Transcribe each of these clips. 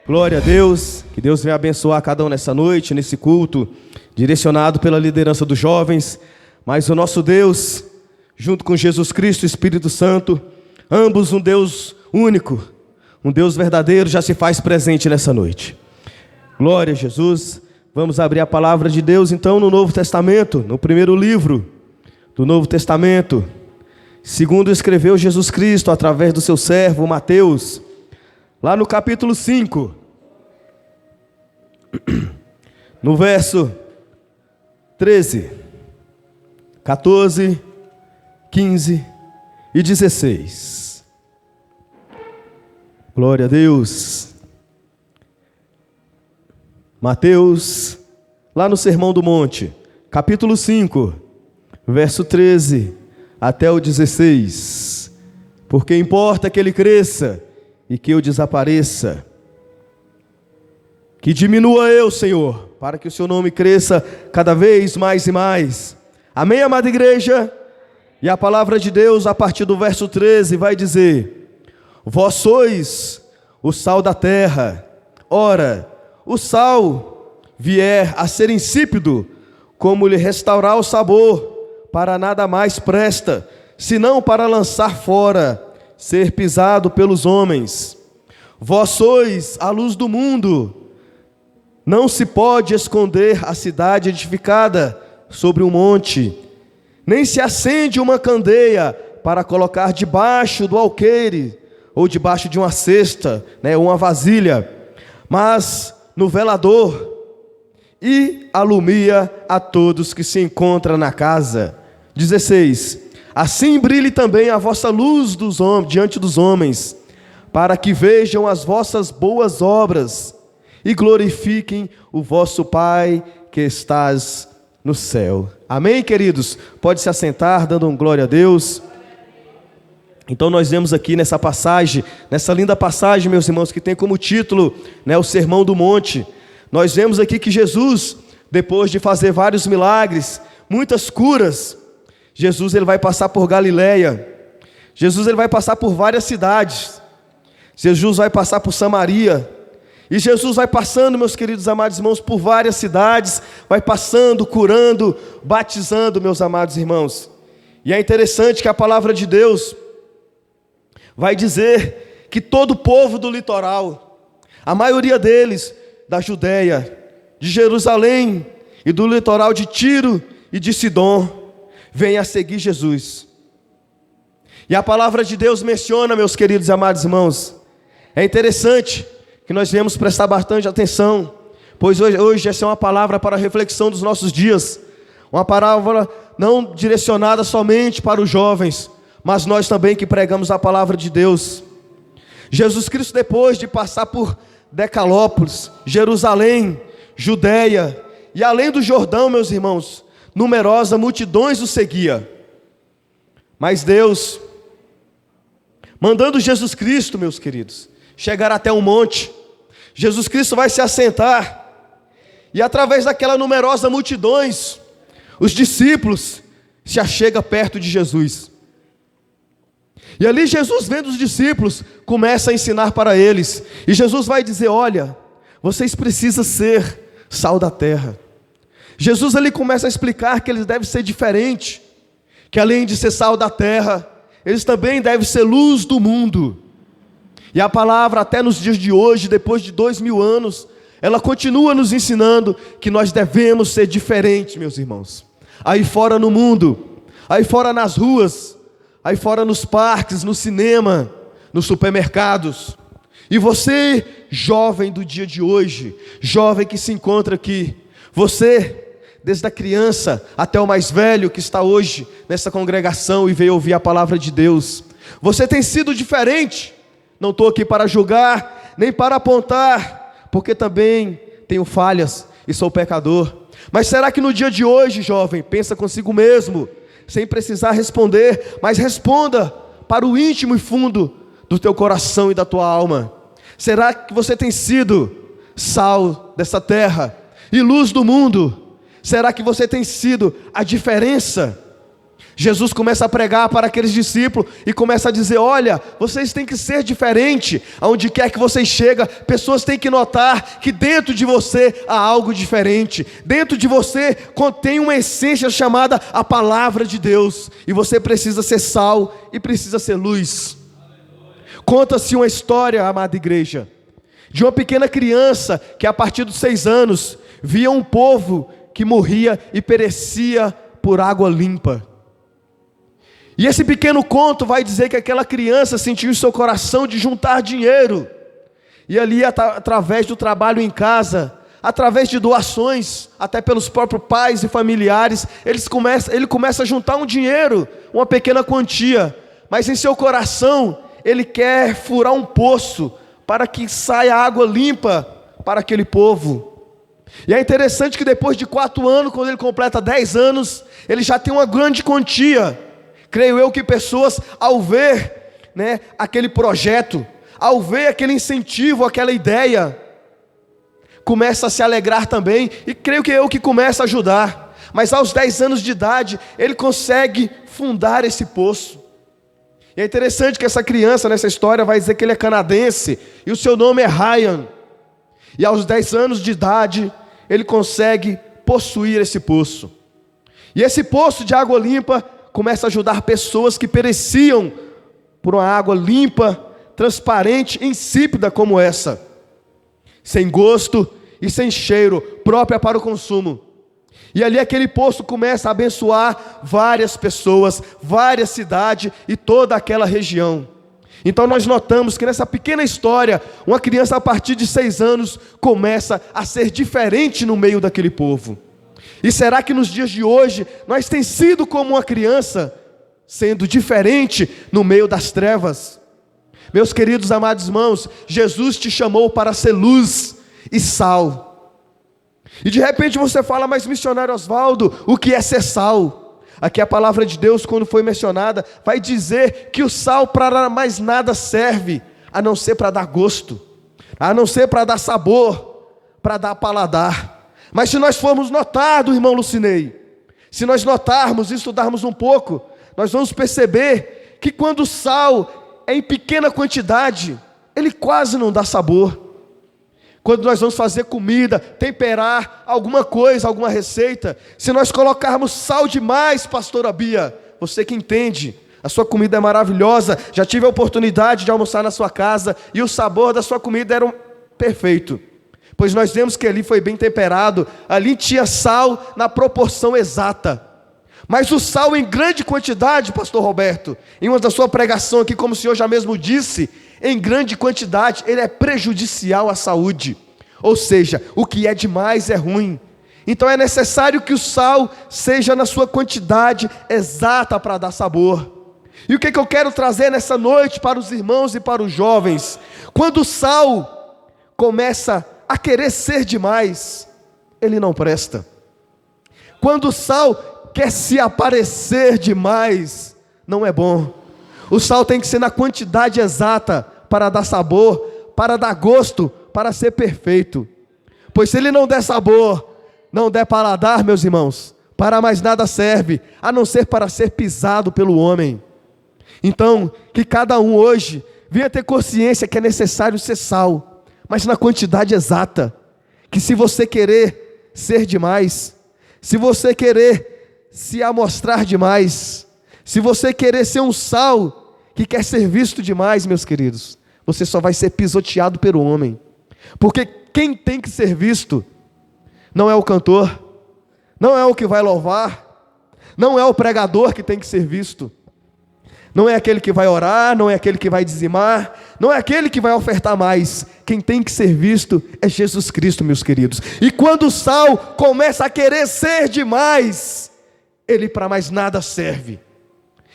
Glória a Deus, que Deus venha abençoar cada um nessa noite, nesse culto, direcionado pela liderança dos jovens, mas o nosso Deus, junto com Jesus Cristo e Espírito Santo, ambos um Deus único, um Deus verdadeiro, já se faz presente nessa noite. Glória a Jesus. Vamos abrir a palavra de Deus então no Novo Testamento, no primeiro livro do Novo Testamento, segundo escreveu Jesus Cristo através do seu servo Mateus, lá no capítulo 5, no verso 13, 14, 15 e 16. Glória a Deus. Mateus, lá no Sermão do Monte, capítulo 5, verso 13 até o 16. Porque importa que ele cresça e que eu desapareça. Que diminua eu, Senhor, para que o seu nome cresça cada vez mais e mais. Amém, amada igreja? E a palavra de Deus, a partir do verso 13, vai dizer: vós sois o sal da terra. Ora, o sal vier a ser insípido, como lhe restaurar o sabor, para nada mais presta, senão para lançar fora, ser pisado pelos homens. Vós sois a luz do mundo. Não se pode esconder a cidade edificada sobre um monte, nem se acende uma candeia para colocar debaixo do alqueire, ou debaixo de uma cesta, uma vasilha, mas no velador, e alumia a todos que se encontram na casa. 16. Assim brilhe também a vossa luz diante dos homens, para que vejam as vossas boas obras e glorifiquem o vosso Pai que estás no céu. Amém, queridos? Pode se assentar, dando glória a Deus. Então nós vemos aqui nessa passagem, nessa linda passagem, meus irmãos, que tem como título, o Sermão do Monte. Nós vemos aqui que Jesus, depois de fazer vários milagres, muitas curas, Jesus ele vai passar por Galileia, Jesus ele vai passar por várias cidades, Jesus vai passar por Samaria, e Jesus vai passando, meus queridos amados irmãos, por várias cidades, vai passando, curando, batizando, meus amados irmãos. E é interessante que a palavra de Deus vai dizer que todo o povo do litoral, a maioria deles da Judéia, de Jerusalém e do litoral de Tiro e de Sidom, vem a seguir Jesus. E a palavra de Deus menciona, meus queridos e amados irmãos, é interessante que nós devemos prestar bastante atenção, pois hoje essa é uma palavra para a reflexão dos nossos dias, uma palavra não direcionada somente para os jovens, mas nós também que pregamos a palavra de Deus. Jesus Cristo, depois de passar por Decalópolis, Jerusalém, Judéia e além do Jordão, meus irmãos, numerosas multidões o seguia. Mas Deus, mandando Jesus Cristo, meus queridos, chegar até um monte, Jesus Cristo vai se assentar, e através daquela numerosa multidões, os discípulos se achegam perto de Jesus. E ali Jesus, vendo os discípulos, começa a ensinar para eles. E Jesus vai dizer: olha, vocês precisam ser sal da terra. Jesus ali começa a explicar que eles devem ser diferentes, que além de ser sal da terra, eles também devem ser luz do mundo. E a palavra até nos dias de hoje, depois de 2000 anos, ela continua nos ensinando que nós devemos ser diferentes, meus irmãos. Aí fora no mundo, aí fora nas ruas, aí fora nos parques, no cinema, nos supermercados. E você, jovem do dia de hoje, jovem que se encontra aqui, você, desde a criança até o mais velho que está hoje nessa congregação e veio ouvir a palavra de Deus, você tem sido diferente. Não estou aqui para julgar, nem para apontar, porque também tenho falhas e sou pecador. Mas será que no dia de hoje, jovem, pensa consigo mesmo, sem precisar responder, mas responda para o íntimo e fundo do teu coração e da tua alma. Será que você tem sido sal dessa terra e luz do mundo? Será que você tem sido a diferença? Jesus começa a pregar para aqueles discípulos e começa a dizer: olha, vocês têm que ser diferente. Aonde quer que vocês chegam, pessoas têm que notar que dentro de você há algo diferente. Dentro de você contém uma essência chamada a palavra de Deus. E você precisa ser sal e precisa ser luz. Conta-se uma história, amada igreja, de uma pequena criança que a partir dos 6 anos via um povo que morria e perecia por água limpa. E esse pequeno conto vai dizer que aquela criança sentiu em seu coração de juntar dinheiro. E ali, através do trabalho em casa, através de doações, até pelos próprios pais e familiares, ele começa a juntar um dinheiro, uma pequena quantia. Mas em seu coração, ele quer furar um poço para que saia água limpa para aquele povo. E é interessante que depois de 4 anos, quando ele completa 10 anos, ele já tem uma grande quantia. Creio eu que pessoas, ao ver, aquele projeto, ao ver aquele incentivo, aquela ideia, começa a se alegrar também, e creio que é eu que começa a ajudar. Mas aos 10 anos de idade, ele consegue fundar esse poço. E é interessante que essa criança, nessa história, vai dizer que ele é canadense, e o seu nome é Ryan. E aos 10 anos de idade, ele consegue possuir esse poço. E esse poço de água limpa começa a ajudar pessoas que pereciam por uma água limpa, transparente, insípida como essa, sem gosto e sem cheiro, própria para o consumo. E ali aquele poço começa a abençoar várias pessoas, várias cidades e toda aquela região. Então nós notamos que nessa pequena história, uma criança a partir de 6 anos começa a ser diferente no meio daquele povo. E será que nos dias de hoje nós temos sido como uma criança, sendo diferente no meio das trevas? Meus queridos amados irmãos, Jesus te chamou para ser luz e sal. E de repente você fala: mas missionário Oswaldo, o que é ser sal? Aqui a palavra de Deus, quando foi mencionada, vai dizer que o sal para mais nada serve, a não ser para dar gosto, a não ser para dar sabor, para dar paladar. Mas se nós formos notar, do irmão Lucinei, se nós notarmos e estudarmos um pouco, nós vamos perceber que quando o sal é em pequena quantidade, ele quase não dá sabor. Quando nós vamos fazer comida, temperar alguma coisa, alguma receita, se nós colocarmos sal demais, pastora Bia, você que entende, a sua comida é maravilhosa, já tive a oportunidade de almoçar na sua casa, e o sabor da sua comida era perfeito. Pois nós vemos que ali foi bem temperado, ali tinha sal na proporção exata. Mas o sal em grande quantidade, pastor Roberto, em uma da sua pregação aqui, como o senhor já mesmo disse, em grande quantidade, ele é prejudicial à saúde. Ou seja, o que é demais é ruim. Então é necessário que o sal seja na sua quantidade exata para dar sabor. E o que eu quero trazer nessa noite para os irmãos e para os jovens? Quando o sal começa a querer ser demais, ele não presta. Quando o sal quer se aparecer demais, não é bom. O sal tem que ser na quantidade exata para dar sabor, para dar gosto, para ser perfeito. Pois se ele não der sabor, não der paladar, meus irmãos, para mais nada serve, a não ser para ser pisado pelo homem. Então, que cada um hoje venha ter consciência que é necessário ser sal, mas na quantidade exata, que se você querer ser demais, se você querer se amostrar demais, se você querer ser um sal que quer ser visto demais, meus queridos, você só vai ser pisoteado pelo homem. Porque quem tem que ser visto não é o cantor, não é o que vai louvar, não é o pregador que tem que ser visto, não é aquele que vai orar, não é aquele que vai dizimar, não é aquele que vai ofertar mais. Quem tem que ser visto é Jesus Cristo, meus queridos. E quando o sal começa a querer ser demais, ele para mais nada serve.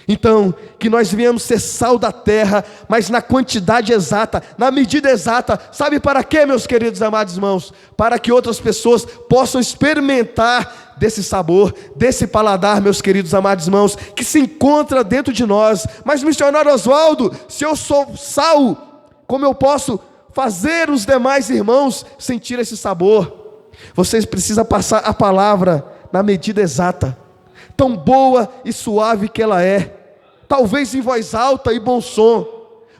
Então, que nós venhamos ser sal da terra, mas na quantidade exata, na medida exata. Sabe para quê, meus queridos amados irmãos? Para que outras pessoas possam experimentar desse sabor, desse paladar, meus queridos amados irmãos, que se encontra dentro de nós. Mas missionário Oswaldo, se eu sou sal, como eu posso fazer os demais irmãos sentir esse sabor? Vocês precisam passar a palavra na medida exata, tão boa e suave que ela é. Talvez em voz alta e bom som,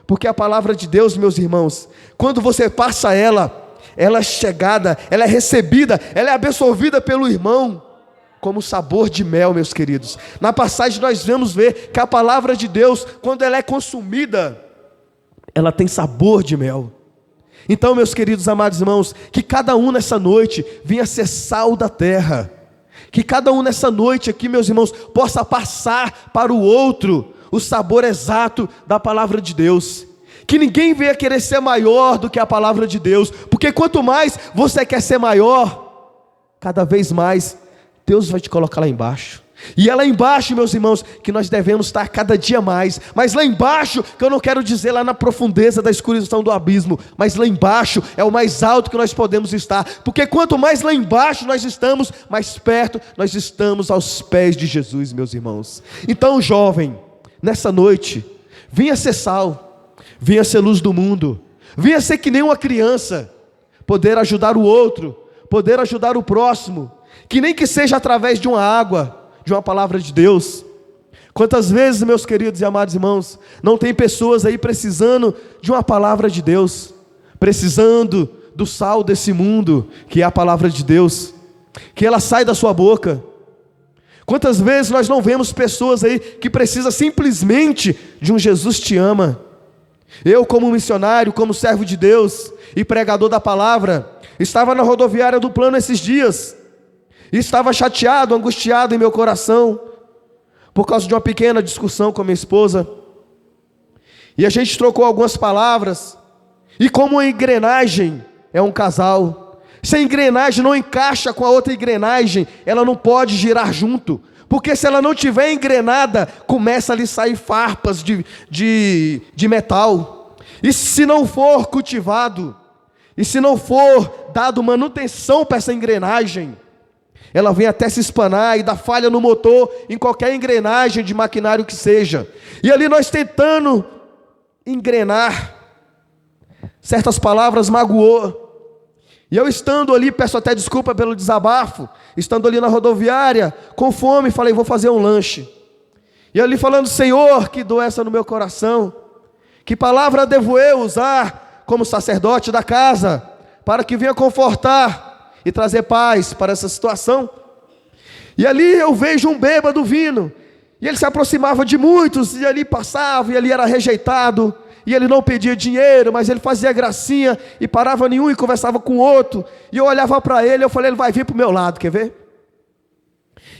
porque a palavra de Deus, meus irmãos, quando você passa ela é chegada, ela é recebida, ela é absorvida pelo irmão, como sabor de mel, meus queridos. Na passagem nós vamos ver que a palavra de Deus, quando ela é consumida, ela tem sabor de mel. Então, meus queridos amados irmãos, que cada um nessa noite venha ser sal da terra, que cada um nessa noite aqui, meus irmãos, possa passar para o outro o sabor exato da palavra de Deus. Que ninguém venha querer ser maior do que a palavra de Deus, porque quanto mais você quer ser maior, cada vez mais Deus vai te colocar lá embaixo. E é lá embaixo, meus irmãos, que nós devemos estar cada dia mais. Mas lá embaixo, que eu não quero dizer lá na profundeza da escuridão do abismo, mas lá embaixo é o mais alto que nós podemos estar, porque quanto mais lá embaixo nós estamos, mais perto nós estamos aos pés de Jesus, meus irmãos. Então, jovem, nessa noite, venha ser sal, venha ser luz do mundo, venha ser que nem uma criança, poder ajudar o outro, poder ajudar o próximo, que nem que seja através de uma água, de uma palavra de Deus. Quantas vezes, meus queridos e amados irmãos, não tem pessoas aí precisando de uma palavra de Deus, precisando do sal desse mundo, que é a palavra de Deus, que ela sai da sua boca. Quantas vezes nós não vemos pessoas aí que precisam simplesmente de um Jesus te ama. Eu, como missionário, como servo de Deus e pregador da palavra, estava na rodoviária do Plano esses dias, e estava chateado, angustiado em meu coração, por causa de uma pequena discussão com a minha esposa, e a gente trocou algumas palavras, e como uma engrenagem é um casal, se a engrenagem não encaixa com a outra engrenagem, ela não pode girar junto, porque se ela não tiver engrenada, começa a lhe sair farpas de metal, e se não for cultivado, e se não for dado manutenção para essa engrenagem, ela vem até se espanar e dar falha no motor, em qualquer engrenagem de maquinário que seja. E ali nós tentando engrenar, certas palavras magoou. E eu estando ali, peço até desculpa pelo desabafo, estando ali na rodoviária, com fome, falei, vou fazer um lanche. E ali falando, Senhor, que doença no meu coração, que palavra devo eu usar como sacerdote da casa, para que venha confortar e trazer paz para essa situação. E ali eu vejo um bêbado vindo, e ele se aproximava de muitos, e ali passava, e ali era rejeitado, e ele não pedia dinheiro, mas ele fazia gracinha, e parava nenhum e conversava com o outro, e eu olhava para ele, eu falei, ele vai vir para o meu lado, quer ver?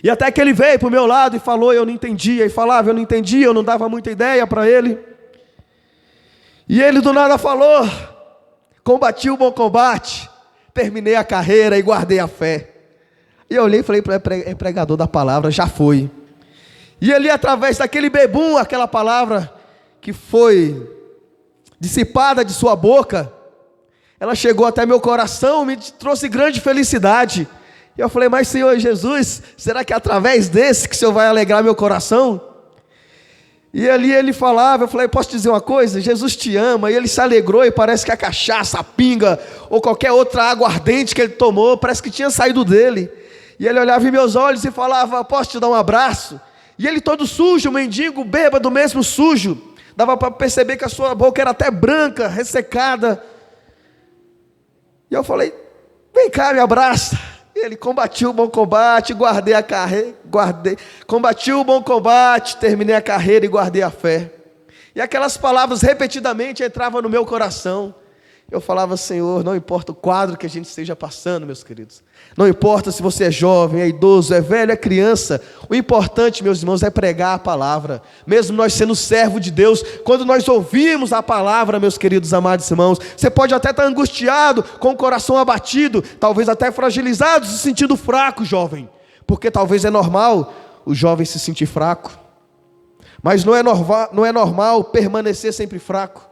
E até que ele veio para o meu lado e falou, eu não entendia, e falava, eu não entendia, eu não dava muita ideia para ele, e ele do nada falou, combati o bom combate, terminei a carreira e guardei a fé. E eu olhei e falei, é pregador da palavra, já foi. E ali através daquele bebum, aquela palavra que foi dissipada de sua boca, ela chegou até meu coração, me trouxe grande felicidade. E eu falei, mas Senhor Jesus, será que é através desse que o Senhor vai alegrar meu coração? E ali ele falava, eu falei, posso dizer uma coisa? Jesus te ama, e ele se alegrou, e parece que a cachaça, a pinga, ou qualquer outra água ardente que ele tomou, parece que tinha saído dele, e ele olhava em meus olhos e falava, posso te dar um abraço? E ele todo sujo, mendigo, bêbado mesmo, sujo, dava para perceber que a sua boca era até branca, ressecada, e eu falei, vem cá, me abraça. Ele combati o bom combate, guardei a carreira, combati o bom combate, terminei a carreira e guardei a fé. E aquelas palavras repetidamente entravam no meu coração. Eu falava, Senhor, não importa o quadro que a gente esteja passando, meus queridos. Não importa se você é jovem, é idoso, é velho, é criança. O importante, meus irmãos, é pregar a palavra. Mesmo nós sendo servo de Deus, quando nós ouvimos a palavra, meus queridos amados irmãos, você pode até estar angustiado, com o coração abatido, talvez até fragilizado, se sentindo fraco, jovem. Porque talvez é normal o jovem se sentir fraco. Mas não é normal permanecer sempre fraco.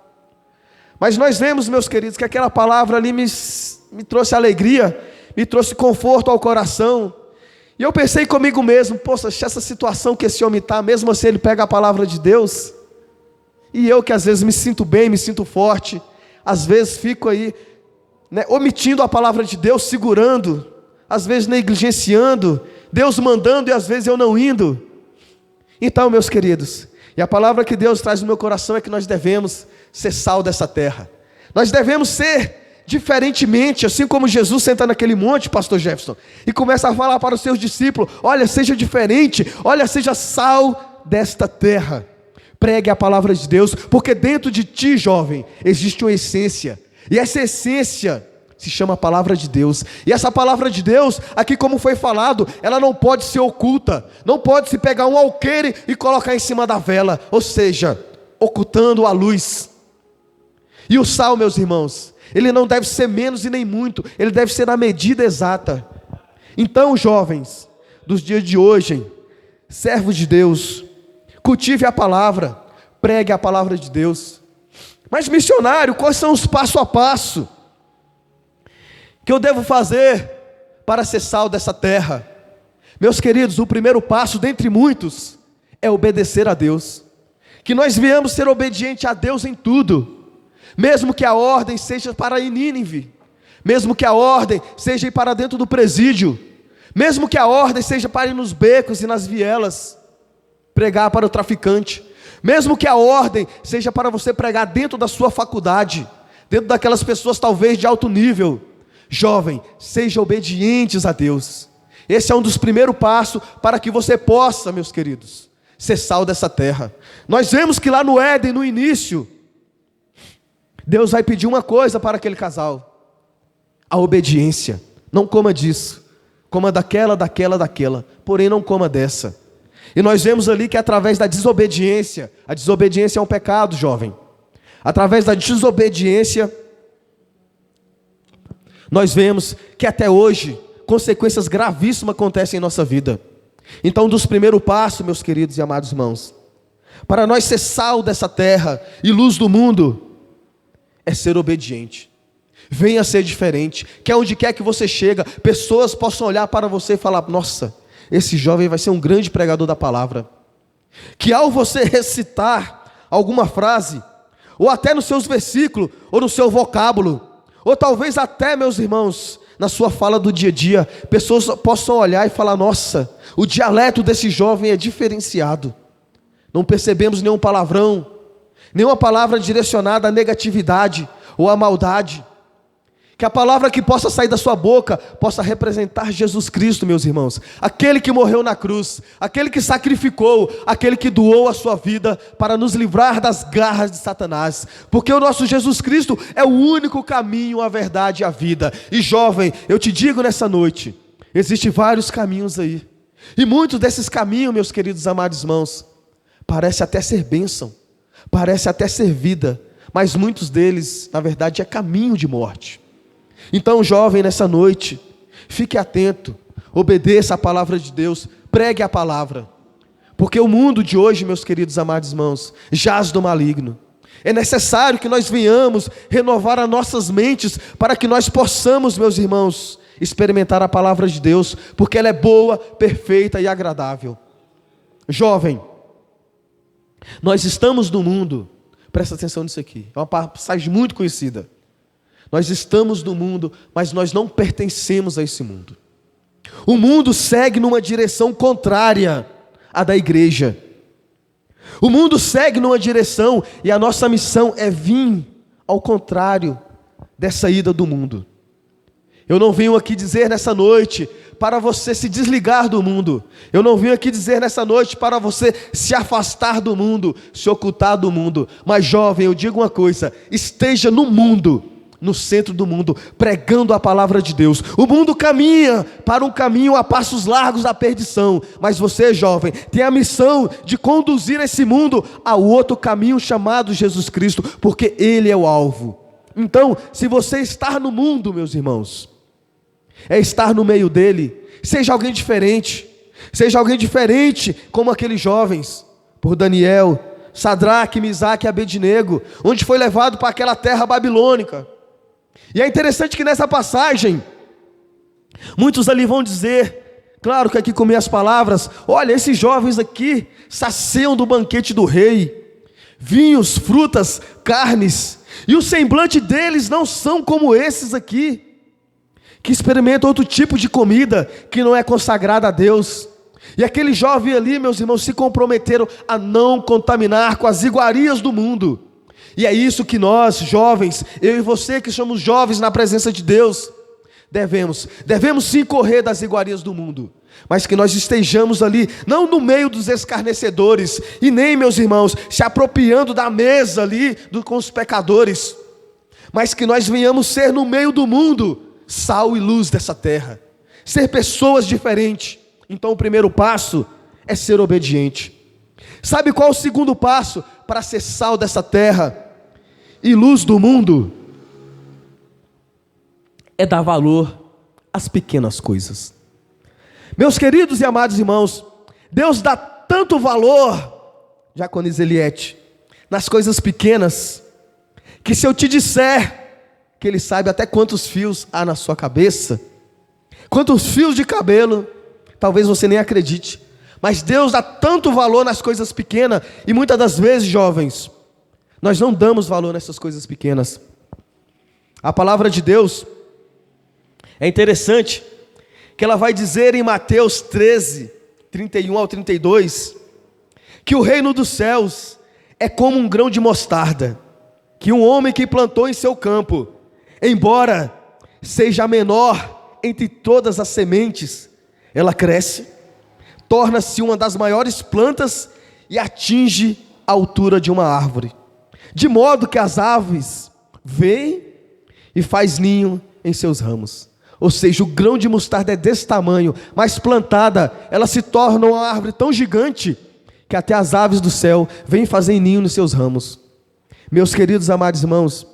Mas nós vemos, meus queridos, que aquela palavra ali me trouxe alegria, me trouxe conforto ao coração. E eu pensei comigo mesmo, poxa, essa situação que esse homem está, mesmo assim ele pega a palavra de Deus. E eu que às vezes me sinto bem, me sinto forte, às vezes fico aí, omitindo a palavra de Deus, segurando, às vezes negligenciando, Deus mandando e às vezes eu não indo. Então, meus queridos, e a palavra que Deus traz no meu coração é que nós devemos ser sal dessa terra. Nós devemos ser diferentemente, assim como Jesus senta naquele monte, pastor Jefferson, e começa a falar para os seus discípulos: olha, seja diferente, olha, seja sal desta terra. Pregue a palavra de Deus, porque dentro de ti, jovem, existe uma essência, e essa essência se chama a palavra de Deus. E essa palavra de Deus, aqui como foi falado, ela não pode ser oculta. Não pode se pegar um alqueire e colocar em cima da vela, ou seja, ocultando a luz. E o sal, meus irmãos, ele não deve ser menos e nem muito, ele deve ser na medida exata. Então, jovens dos dias de hoje, servos de Deus, cultive a palavra, pregue a palavra de Deus. Mas missionário, quais são os passo a passo que eu devo fazer para ser sal dessa terra? Meus queridos, o primeiro passo dentre muitos é obedecer a Deus. Que nós venhamos ser obedientes a Deus em tudo, mesmo que a ordem seja para ir Nínive, mesmo que a ordem seja ir para dentro do presídio, mesmo que a ordem seja para ir nos becos e nas vielas, pregar para o traficante, mesmo que a ordem seja para você pregar dentro da sua faculdade, dentro daquelas pessoas talvez de alto nível. Jovem, seja obedientes a Deus. Esse é um dos primeiros passos para que você possa, meus queridos, ser sal dessa terra. Nós vemos que lá no Éden, no início, Deus vai pedir uma coisa para aquele casal: a obediência. Não coma disso, coma daquela, porém não coma dessa. E nós vemos ali que através da desobediência, a desobediência é um pecado, jovem. Através da desobediência, nós vemos que até hoje consequências gravíssimas acontecem em nossa vida. Então, um dos primeiros passos, meus queridos e amados irmãos, para nós ser sal dessa terra e luz do mundo, é ser obediente. Venha ser diferente, que aonde quer que você chega, pessoas possam olhar para você e falar: nossa, esse jovem vai ser um grande pregador da palavra. Que ao você recitar alguma frase, ou até nos seus versículos, ou no seu vocábulo, ou talvez até, meus irmãos, na sua fala do dia a dia, pessoas possam olhar e falar: nossa, o dialeto desse jovem é diferenciado. Não percebemos nenhum palavrão, nenhuma palavra direcionada à negatividade ou à maldade. Que a palavra que possa sair da sua boca possa representar Jesus Cristo, meus irmãos. Aquele que morreu na cruz, aquele que sacrificou, aquele que doou a sua vida para nos livrar das garras de Satanás. Porque o nosso Jesus Cristo é o único caminho, a verdade e a vida. E jovem, eu te digo nessa noite, existem vários caminhos aí. E muitos desses caminhos, meus queridos amados irmãos, parece até ser bênção, parece até ser vida, mas muitos deles, na verdade, é caminho de morte. Então, jovem, nessa noite, fique atento, obedeça a palavra de Deus, pregue a palavra, porque o mundo de hoje, meus queridos amados irmãos, jaz do maligno. É necessário que nós venhamos renovar as nossas mentes, para que nós possamos, meus irmãos, experimentar a palavra de Deus, porque ela é boa, perfeita e agradável. Jovem, nós estamos no mundo, presta atenção nisso aqui, é uma passagem muito conhecida. Nós estamos no mundo, mas nós não pertencemos a esse mundo. O mundo segue numa direção contrária à da igreja. O mundo segue numa direção, e a nossa missão é vir ao contrário dessa ida do mundo. Eu não venho aqui dizer nessa noite para você se desligar do mundo. Eu não venho aqui dizer nessa noite para você se afastar do mundo, se ocultar do mundo. Mas jovem, eu digo uma coisa: esteja no mundo, no centro do mundo, pregando a palavra de Deus. O mundo caminha para um caminho a passos largos da perdição, mas você, jovem, tem a missão de conduzir esse mundo ao outro caminho chamado Jesus Cristo, porque Ele é o alvo. Então, se você estar no mundo, meus irmãos, é estar no meio dele. Seja alguém diferente, como aqueles jovens, por Daniel, Sadraque, Misaque e Abednego, onde foi levado para aquela terra babilônica. E é interessante que nessa passagem, muitos ali vão dizer, claro que aqui com minhas palavras: olha, esses jovens aqui saciam do banquete do rei, vinhos, frutas, carnes, e o semblante deles não são como esses aqui. que experimentam outro tipo de comida que não é consagrada a Deus. E aquele jovem ali, meus irmãos, se comprometeram a não contaminar com as iguarias do mundo. E é isso que nós, jovens, eu e você que somos jovens na presença de Deus, devemos sim correr das iguarias do mundo, mas que nós estejamos ali, não no meio dos escarnecedores, e nem, meus irmãos, se apropriando da mesa ali com os pecadores, mas que nós venhamos ser no meio do mundo, sal e luz dessa terra, ser pessoas diferentes. Então o primeiro passo é ser obediente. Sabe qual é o segundo passo para ser sal dessa terra e luz do mundo? É dar valor às pequenas coisas. Meus queridos e amados irmãos, Deus dá tanto valor, Diaconisa Eliette, nas coisas pequenas, que se eu te disser que Ele sabe até quantos fios há na sua cabeça, quantos fios de cabelo, talvez você nem acredite, mas Deus dá tanto valor nas coisas pequenas, e muitas das vezes, jovens, nós não damos valor nessas coisas pequenas. A palavra de Deus é interessante, que ela vai dizer em Mateus 13, 31 ao 32, que o reino dos céus é como um grão de mostarda, que um homem que plantou em seu campo, embora seja a menor entre todas as sementes, ela cresce, torna-se uma das maiores plantas e atinge a altura de uma árvore, de modo que as aves vêm e faz ninho em seus ramos. Ou seja, o grão de mostarda é desse tamanho, mas plantada, ela se torna uma árvore tão gigante, que até as aves do céu vêm fazer ninho nos seus ramos. Meus queridos amados irmãos,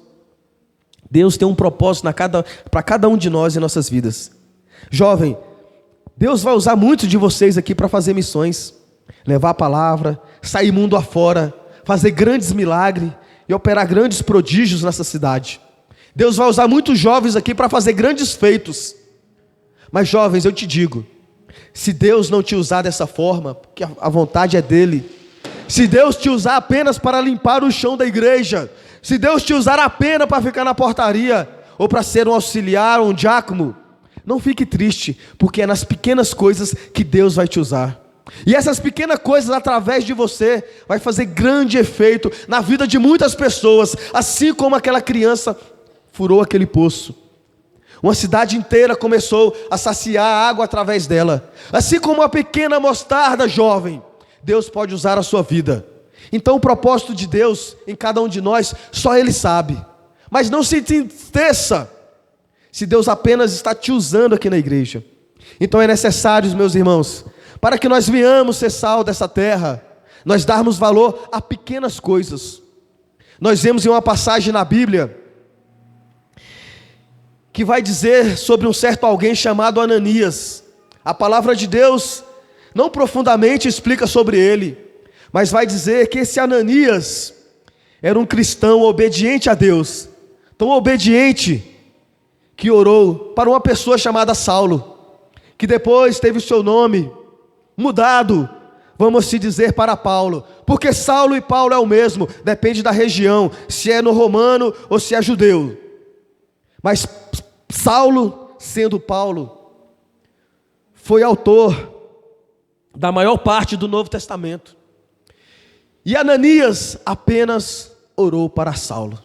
Deus tem um propósito para cada um de nós em nossas vidas. Jovem, Deus vai usar muitos de vocês aqui para fazer missões, levar a palavra, sair mundo afora, fazer grandes milagres e operar grandes prodígios nessa cidade. Deus vai usar muitos jovens aqui para fazer grandes feitos. Mas jovens, eu te digo, se Deus não te usar dessa forma, porque a vontade é dele, se Deus te usar apenas para limpar o chão da igreja, se Deus te usar apenas para ficar na portaria, ou para ser um auxiliar ou um diácono, não fique triste, porque é nas pequenas coisas que Deus vai te usar. E essas pequenas coisas através de você vai fazer grande efeito na vida de muitas pessoas, assim como aquela criança furou aquele poço. Uma cidade inteira começou a saciar a água através dela. Assim como uma pequena mostarda, jovem, Deus pode usar a sua vida. Então o propósito de Deus em cada um de nós, só Ele sabe. Mas não se entristeça se Deus apenas está te usando aqui na igreja. Então é necessário, meus irmãos, para que nós venhamos ser sal dessa terra, nós darmos valor a pequenas coisas. Nós vemos em uma passagem na Bíblia que vai dizer sobre um certo alguém chamado Ananias. A palavra de Deus não profundamente explica sobre ele, mas vai dizer que esse Ananias era um cristão obediente a Deus, tão obediente que orou para uma pessoa chamada Saulo, que depois teve o seu nome mudado, vamos se dizer, para Paulo, porque Saulo e Paulo é o mesmo, depende da região, se é no romano ou se é judeu. Mas Saulo, sendo Paulo, foi autor da maior parte do Novo Testamento. E Ananias apenas orou para Saulo.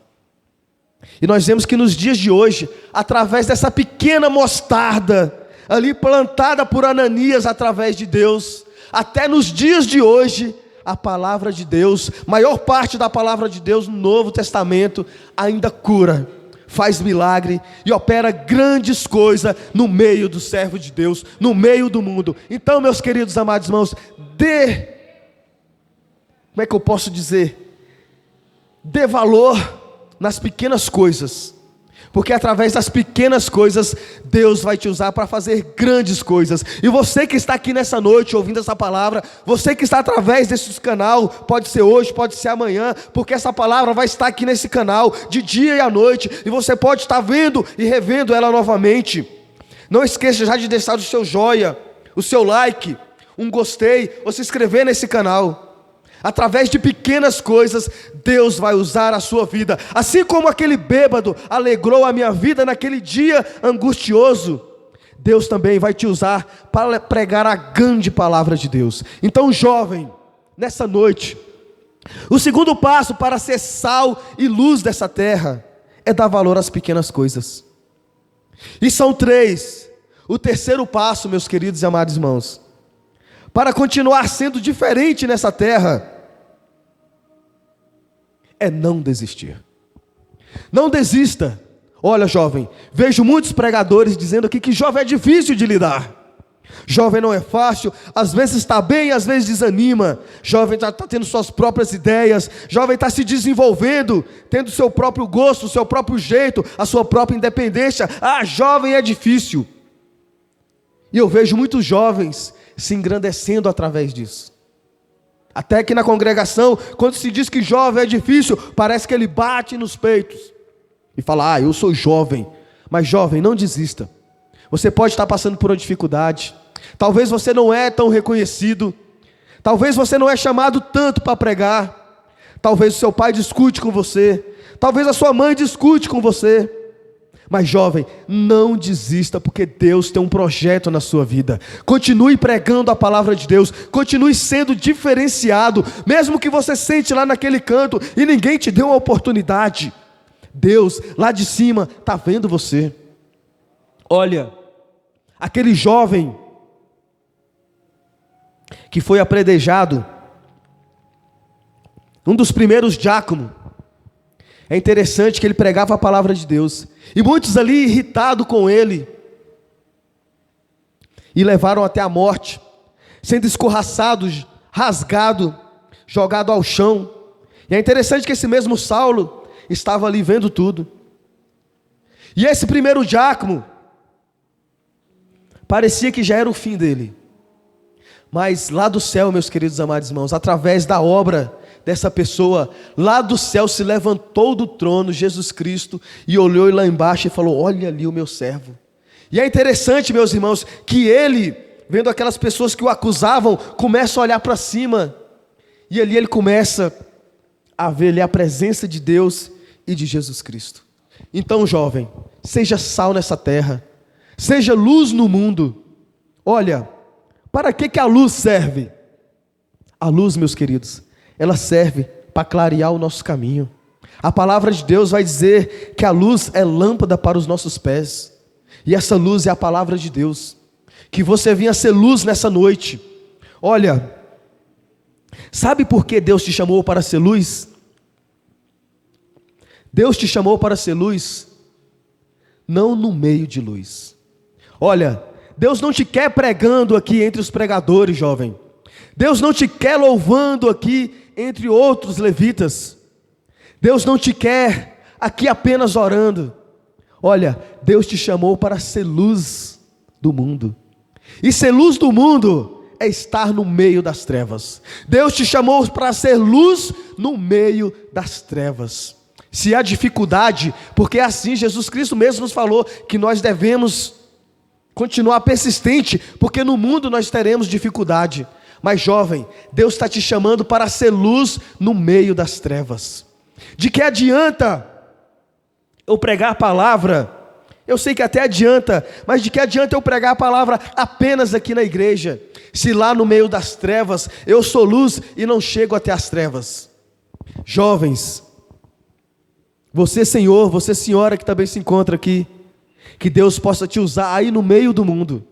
E nós vemos que nos dias de hoje, através dessa pequena mostarda, ali plantada por Ananias através de Deus, até nos dias de hoje, a palavra de Deus, maior parte da palavra de Deus no Novo Testamento, ainda cura, faz milagre e opera grandes coisas no meio do servo de Deus, no meio do mundo. Então, meus queridos amados irmãos, como é que eu posso dizer? Dê valor nas pequenas coisas, porque através das pequenas coisas, Deus vai te usar para fazer grandes coisas. E você que está aqui nessa noite, ouvindo essa palavra, você que está através desse canal, pode ser hoje, pode ser amanhã, porque essa palavra vai estar aqui nesse canal, de dia e à noite, e você pode estar vendo e revendo ela novamente. Não esqueça já de deixar o seu joia, o seu like, um gostei, ou se inscrever nesse canal. Através de pequenas coisas, Deus vai usar a sua vida. Assim como aquele bêbado alegrou a minha vida naquele dia angustioso, Deus também vai te usar para pregar a grande palavra de Deus. Então, jovem, nessa noite, o segundo passo para ser sal e luz dessa terra é dar valor às pequenas coisas. E são 3. O terceiro passo, meus queridos e amados irmãos, para continuar sendo diferente nessa terra, é não desistir. Não desista. Olha, jovem, vejo muitos pregadores dizendo aqui que jovem é difícil de lidar. Jovem não é fácil, às vezes está bem, às vezes desanima. Jovem está tendo suas próprias ideias. Jovem está se desenvolvendo, tendo seu próprio gosto, seu próprio jeito, a sua própria independência. Jovem é difícil. E eu vejo muitos jovens se engrandecendo através disso. Até que na congregação, quando se diz que jovem é difícil, parece que ele bate nos peitos e fala, eu sou jovem. Mas jovem, não desista. Você pode estar passando por uma dificuldade. Talvez você não é tão reconhecido. Talvez você não é chamado tanto para pregar. Talvez o seu pai discute com você. Talvez a sua mãe discute com você. Mas jovem, não desista, porque Deus tem um projeto na sua vida. Continue pregando a palavra de Deus. Continue sendo diferenciado. Mesmo que você sente lá naquele canto e ninguém te deu uma oportunidade, Deus lá de cima está vendo você. Olha, aquele jovem que foi apredejado, um dos primeiros diáconos, é interessante que ele pregava a palavra de Deus, e muitos ali irritados com ele, e levaram até a morte, sendo escorraçados, rasgado, jogado ao chão. E é interessante que esse mesmo Saulo estava ali vendo tudo. E esse primeiro diácono parecia que já era o fim dele. Mas lá do céu, meus queridos amados irmãos, através da obra dessa pessoa, lá do céu se levantou do trono Jesus Cristo e olhou lá embaixo e falou: olha ali o meu servo. E é interessante, meus irmãos, que ele, vendo aquelas pessoas que o acusavam, começa a olhar para cima, e ali ele começa a ver ali a presença de Deus e de Jesus Cristo. Então, jovem, seja sal nessa terra, seja luz no mundo. Olha, para que a luz serve? A luz, meus queridos, ela serve para clarear o nosso caminho. A palavra de Deus vai dizer que a luz é lâmpada para os nossos pés, e essa luz é a palavra de Deus. Que você venha ser luz nessa noite. Olha, sabe por que Deus te chamou para ser luz? Deus te chamou para ser luz, não no meio de luz. Olha, Deus não te quer pregando aqui entre os pregadores, jovem. Deus não te quer louvando aqui entre outros levitas. Deus não te quer aqui apenas orando. Olha, Deus te chamou para ser luz do mundo. E ser luz do mundo é estar no meio das trevas. Deus te chamou para ser luz no meio das trevas. Se há dificuldade, porque assim Jesus Cristo mesmo nos falou que nós devemos continuar persistente, porque no mundo nós teremos dificuldade. Mas jovem, Deus está te chamando para ser luz no meio das trevas. De que adianta eu pregar a palavra? Eu sei que até adianta, mas de que adianta eu pregar a palavra apenas aqui na igreja, se lá no meio das trevas eu sou luz e não chego até as trevas? Jovens, você senhor, você senhora que também se encontra aqui, que Deus possa te usar aí no meio do mundo,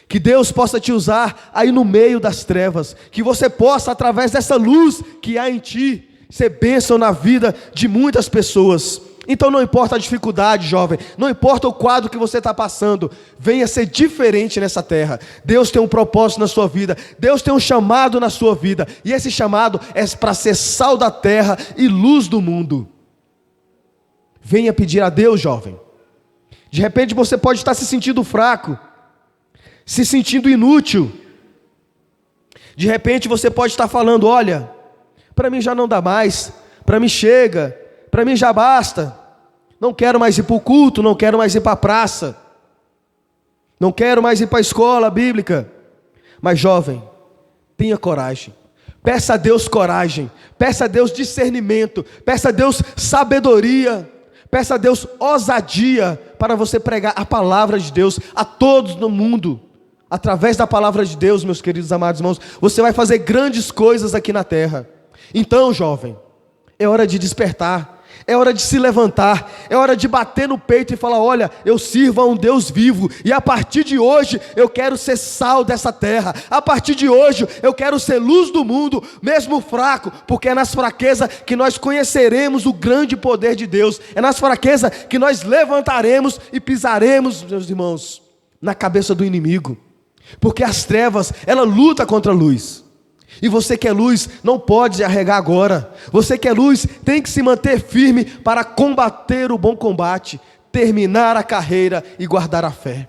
que Deus possa te usar aí no meio das trevas, que você possa, através dessa luz que há em ti, ser bênção na vida de muitas pessoas. Então não importa a dificuldade, jovem, não importa o quadro que você está passando, venha ser diferente nessa terra. Deus tem um propósito na sua vida, Deus tem um chamado na sua vida, e esse chamado é para ser sal da terra e luz do mundo. Venha pedir a Deus, jovem. De repente você pode estar se sentindo fraco, se sentindo inútil. De repente você pode estar falando: olha, para mim já não dá mais, para mim chega, para mim já basta, não quero mais ir para o culto, não quero mais ir para a praça, não quero mais ir para a escola bíblica. Mas jovem, tenha coragem, Peça a Deus coragem, peça a Deus discernimento, peça a Deus sabedoria, peça a Deus ousadia para você pregar a palavra de Deus a todos no mundo. Através da palavra de Deus, meus queridos amados irmãos, você vai fazer grandes coisas aqui na terra. Então, jovem, é hora de despertar, é hora de se levantar, é hora de bater no peito e falar: olha, eu sirvo a um Deus vivo, e a partir de hoje eu quero ser sal dessa terra, a partir de hoje eu quero ser luz do mundo, mesmo fraco, porque é nas fraquezas que nós conheceremos o grande poder de Deus, é nas fraquezas que nós levantaremos e pisaremos, meus irmãos, na cabeça do inimigo, porque as trevas, ela luta contra a luz. E você que é luz, não pode arregar agora. Você que é luz, tem que se manter firme para combater o bom combate, terminar a carreira e guardar a fé.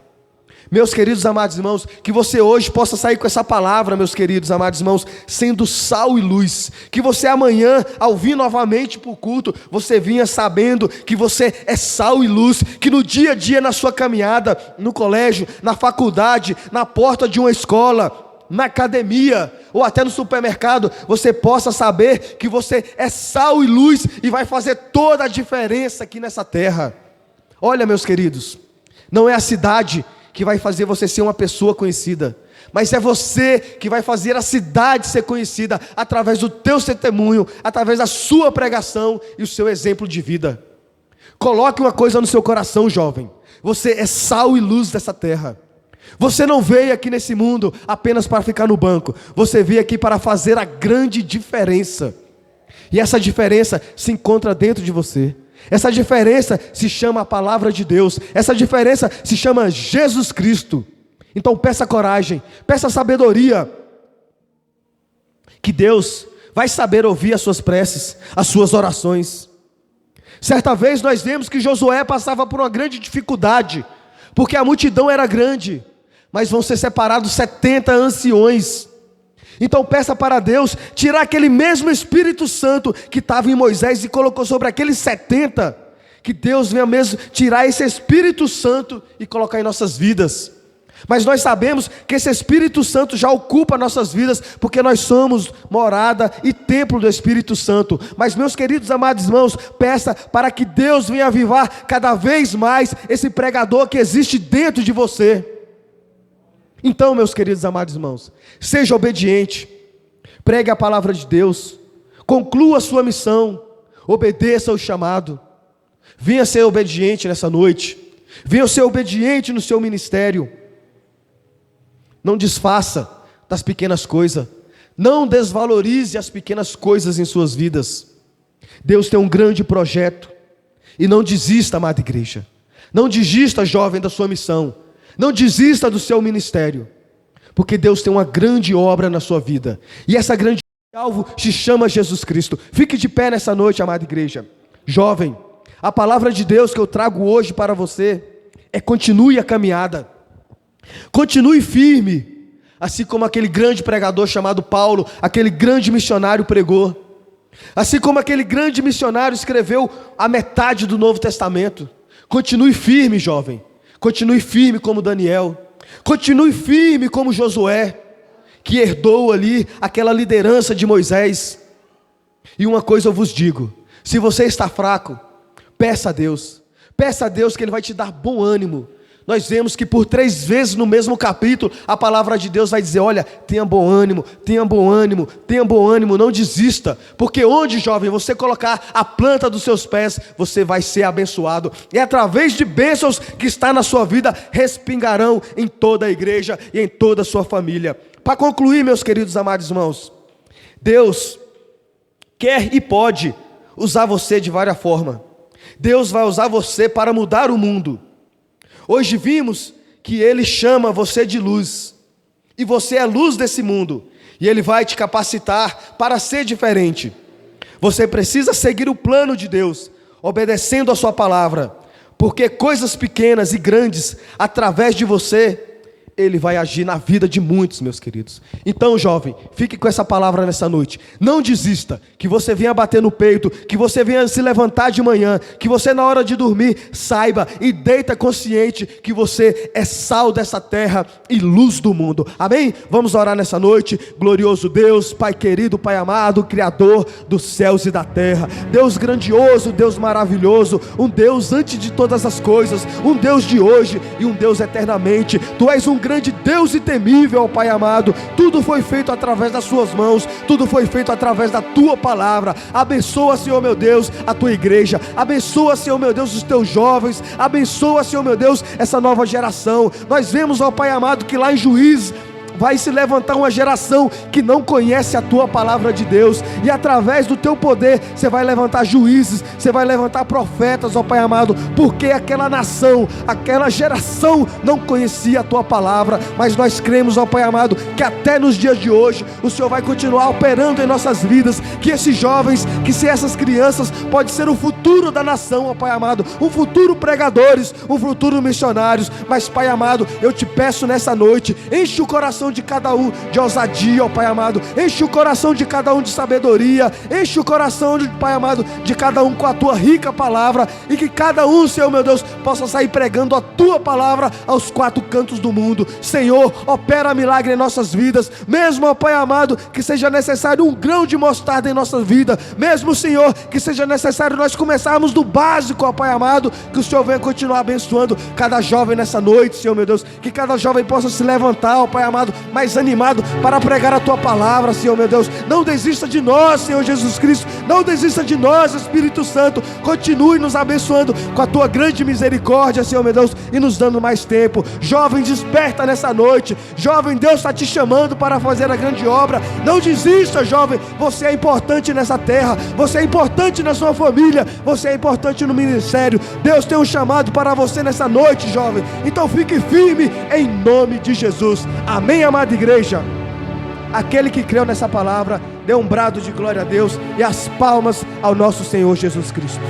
Meus queridos amados irmãos, que você hoje possa sair com essa palavra, meus queridos amados irmãos, sendo sal e luz. Que você amanhã, ao vir novamente para o culto, você vinha sabendo que você é sal e luz. Que no dia a dia, na sua caminhada, no colégio, na faculdade, na porta de uma escola, na academia ou até no supermercado, você possa saber que você é sal e luz e vai fazer toda a diferença aqui nessa terra. Olha, meus queridos, não é a cidade que vai fazer você ser uma pessoa conhecida, mas é você que vai fazer a cidade ser conhecida através do teu testemunho, através da sua pregação e o seu exemplo de vida. Coloque uma coisa no seu coração, jovem: você é sal e luz dessa terra. Você não veio aqui nesse mundo apenas para ficar no banco. Você veio aqui para fazer a grande diferença. E essa diferença se encontra dentro de você. Essa diferença se chama a palavra de Deus. Essa diferença se chama Jesus Cristo. Então peça coragem, peça sabedoria, que Deus vai saber ouvir as suas preces, as suas orações. Certa vez nós vemos que Josué passava por uma grande dificuldade, porque a multidão era grande, mas vão ser separados 70 anciões. Então peça para Deus tirar aquele mesmo Espírito Santo que estava em Moisés e colocou sobre aqueles 70, que Deus venha mesmo tirar esse Espírito Santo e colocar em nossas vidas. Mas nós sabemos que esse Espírito Santo já ocupa nossas vidas, porque nós somos morada e templo do Espírito Santo. Mas, meus queridos amados irmãos, peça para que Deus venha avivar cada vez mais esse pregador que existe dentro de você. Então, meus queridos amados irmãos, seja obediente, pregue a palavra de Deus, conclua a sua missão, obedeça ao chamado. Venha ser obediente nessa noite, venha ser obediente no seu ministério. Não desfaça das pequenas coisas, não desvalorize as pequenas coisas em suas vidas. Deus tem um grande projeto, e não desista, amada igreja, não desista, jovem, da sua missão, não desista do seu ministério, porque Deus tem uma grande obra na sua vida, e essa grande alvo se chama Jesus Cristo. Fique de pé nessa noite, amada igreja. Jovem, a palavra de Deus que eu trago hoje para você é: continue a caminhada, continue firme, assim como aquele grande pregador chamado Paulo, aquele grande missionário pregou, assim como aquele grande missionário escreveu a metade do Novo Testamento. Continue firme, jovem, continue firme como Daniel, continue firme como Josué, que herdou ali aquela liderança de Moisés. E uma coisa eu vos digo: se você está fraco, peça a Deus que Ele vai te dar bom ânimo. Nós vemos que por 3 vezes no mesmo capítulo, a palavra de Deus vai dizer: olha, tenha bom ânimo, tenha bom ânimo, tenha bom ânimo, não desista, porque onde, jovem, você colocar a planta dos seus pés, você vai ser abençoado, e através de bênçãos que está na sua vida, respingarão em toda a igreja e em toda a sua família. Para concluir, meus queridos amados irmãos, Deus quer e pode usar você de várias formas. Deus vai usar você para mudar o mundo. Hoje vimos que Ele chama você de luz, e você é a luz desse mundo, e Ele vai te capacitar para ser diferente. Você precisa seguir o plano de Deus, obedecendo a sua palavra, porque coisas pequenas e grandes, através de você, Ele vai agir na vida de muitos, meus queridos. Então, jovem, fique com essa palavra nessa noite. Não desista, que você venha bater no peito, que você venha se levantar de manhã, que você na hora de dormir saiba e deita consciente que você é sal dessa terra e luz do mundo. Amém? Vamos orar nessa noite. Glorioso Deus, Pai querido, Pai amado, Criador dos céus e da terra. Deus grandioso, Deus maravilhoso, um Deus antes de todas as coisas, um Deus de hoje e um Deus eternamente. Tu és um grande Deus e temível, Pai amado. Tudo foi feito através das suas mãos, tudo foi feito através da tua palavra. Abençoa, Senhor meu Deus, a tua igreja. Abençoa, Senhor meu Deus, os teus jovens. Abençoa, Senhor meu Deus, essa nova geração. Nós vemos, ó Pai amado, que lá em Juízes vai se levantar uma geração que não conhece a tua palavra de Deus, e através do teu poder você vai levantar juízes, você vai levantar profetas, ó Pai amado, porque aquela nação, aquela geração não conhecia a tua palavra. Mas nós cremos, ó Pai amado, que até nos dias de hoje o Senhor vai continuar operando em nossas vidas, que esses jovens, que se essas crianças pode ser o futuro da nação, ó Pai amado, um futuro pregadores, um futuro missionários. Mas Pai amado, eu te peço nessa noite, enche o coração de cada um de ousadia, ó Pai amado, enche o coração de cada um de sabedoria, enche o coração, Pai amado, de cada um com a tua rica palavra, e que cada um, Senhor meu Deus, possa sair pregando a tua palavra aos quatro cantos do mundo. Senhor, opera milagre em nossas vidas, mesmo, ó Pai amado, que seja necessário um grão de mostarda em nossa vida, mesmo, Senhor, que seja necessário nós começarmos do básico, ó Pai amado, que o Senhor venha continuar abençoando cada jovem nessa noite, Senhor meu Deus, que cada jovem possa se levantar, ó Pai amado, mais animado para pregar a tua palavra, Senhor meu Deus. Não desista de nós, Senhor Jesus Cristo, não desista de nós, Espírito Santo. Continue nos abençoando com a tua grande misericórdia, Senhor meu Deus, e nos dando mais tempo. Jovem, desperta nessa noite. Jovem, Deus está te chamando para fazer a grande obra. Não desista, jovem, você é importante nessa terra, você é importante na sua família, você é importante no ministério. Deus tem um chamado para você nessa noite, jovem. Então fique firme em nome de Jesus. Amém, amada igreja? Aquele que creu nessa palavra, dê um brado de glória a Deus e as palmas ao nosso Senhor Jesus Cristo.